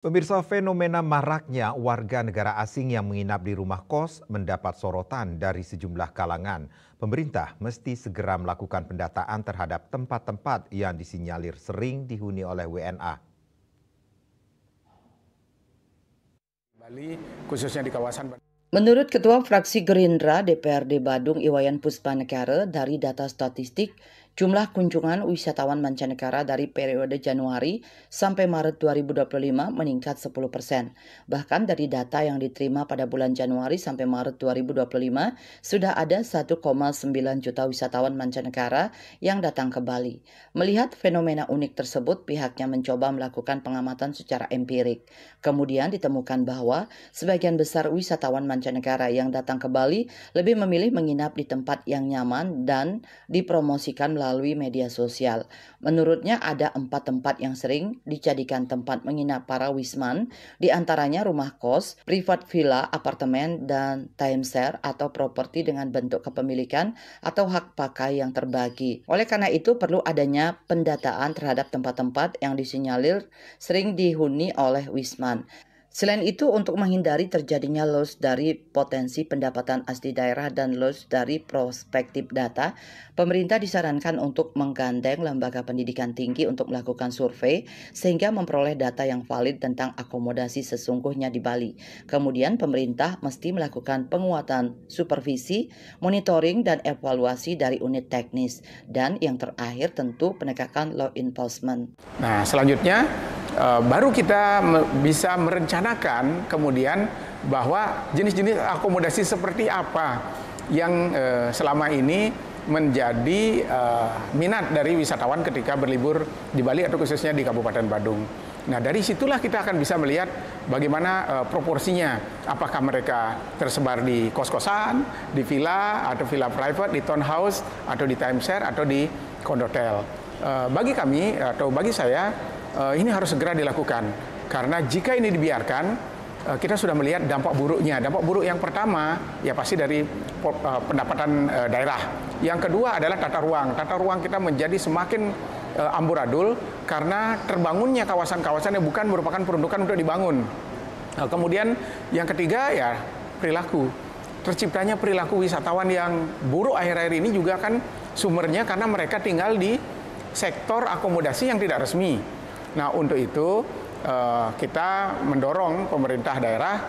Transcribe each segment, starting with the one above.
Pemirsa, fenomena maraknya warga negara asing yang menginap di rumah kos mendapat sorotan dari sejumlah kalangan. Pemerintah mesti segera melakukan pendataan terhadap tempat-tempat yang disinyalir sering dihuni oleh WNA. Bali, khususnya di kawasan. Menurut Ketua Fraksi Gerindra DPRD Badung Iwayan Puspanegara, dari data statistik, jumlah kunjungan wisatawan mancanegara dari periode Januari sampai Maret 2025 meningkat 10%. Bahkan dari data yang diterima pada bulan Januari sampai Maret 2025, sudah ada 1,9 juta wisatawan mancanegara yang datang ke Bali. Melihat fenomena unik tersebut, pihaknya mencoba melakukan pengamatan secara empirik. Kemudian ditemukan bahwa sebagian besar wisatawan mancanegara yang datang ke Bali lebih memilih menginap di tempat yang nyaman dan dipromosikan melalui media sosial. Menurutnya ada 4 tempat yang sering dijadikan tempat menginap para wisman, di antaranya rumah kos, private villa, apartemen, dan timeshare atau properti dengan bentuk kepemilikan atau hak pakai yang terbagi. Oleh karena itu perlu adanya pendataan terhadap tempat-tempat yang disinyalir sering dihuni oleh wisman. Selain itu, untuk menghindari terjadinya loss dari potensi pendapatan asli daerah dan loss dari prospektif data, pemerintah disarankan untuk menggandeng lembaga pendidikan tinggi untuk melakukan survei sehingga memperoleh data yang valid tentang akomodasi sesungguhnya di Bali. Kemudian pemerintah mesti melakukan penguatan supervisi, monitoring, dan evaluasi dari unit teknis. Dan yang terakhir tentu penegakan law enforcement. Nah, selanjutnya baru kita bisa merencanakan kemudian bahwa jenis-jenis akomodasi seperti apa yang selama ini menjadi minat dari wisatawan ketika berlibur di Bali atau khususnya di Kabupaten Badung. Nah, dari situlah kita akan bisa melihat bagaimana proporsinya. Apakah mereka tersebar di kos-kosan, di villa, atau villa private, di townhouse, atau di timeshare, atau di kondotel. Bagi kami, atau bagi saya, ini harus segera dilakukan. Karena jika ini dibiarkan, kita sudah melihat dampak buruknya. Dampak buruk yang pertama, ya pasti dari pendapatan daerah. Yang kedua adalah tata ruang. Tata ruang kita menjadi semakin amburadul karena terbangunnya kawasan-kawasan yang bukan merupakan peruntukan untuk dibangun. Kemudian yang ketiga ya perilaku. Terciptanya perilaku wisatawan yang buruk akhir-akhir ini juga kan sumbernya karena mereka tinggal di sektor akomodasi yang tidak resmi. Nah, untuk itu kita mendorong pemerintah daerah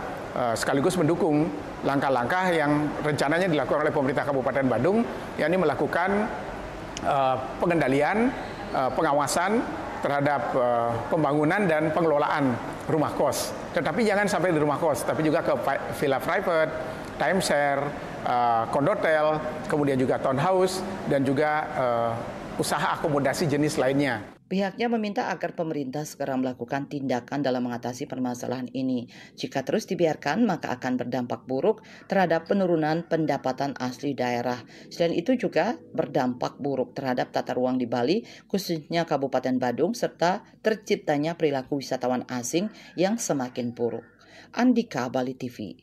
sekaligus mendukung langkah-langkah yang rencananya dilakukan oleh pemerintah Kabupaten Badung, yakni melakukan pengendalian, pengawasan terhadap pembangunan dan pengelolaan rumah kos. Tetapi jangan sampai di rumah kos, tapi juga ke villa private, timeshare, kondotel, kemudian juga townhouse, dan juga usaha akomodasi jenis lainnya. Pihaknya meminta agar pemerintah segera melakukan tindakan dalam mengatasi permasalahan ini. Jika terus dibiarkan, maka akan berdampak buruk terhadap penurunan pendapatan asli daerah. Selain itu juga berdampak buruk terhadap tata ruang di Bali, khususnya Kabupaten Badung, serta terciptanya perilaku wisatawan asing yang semakin buruk. Andika, Bali TV.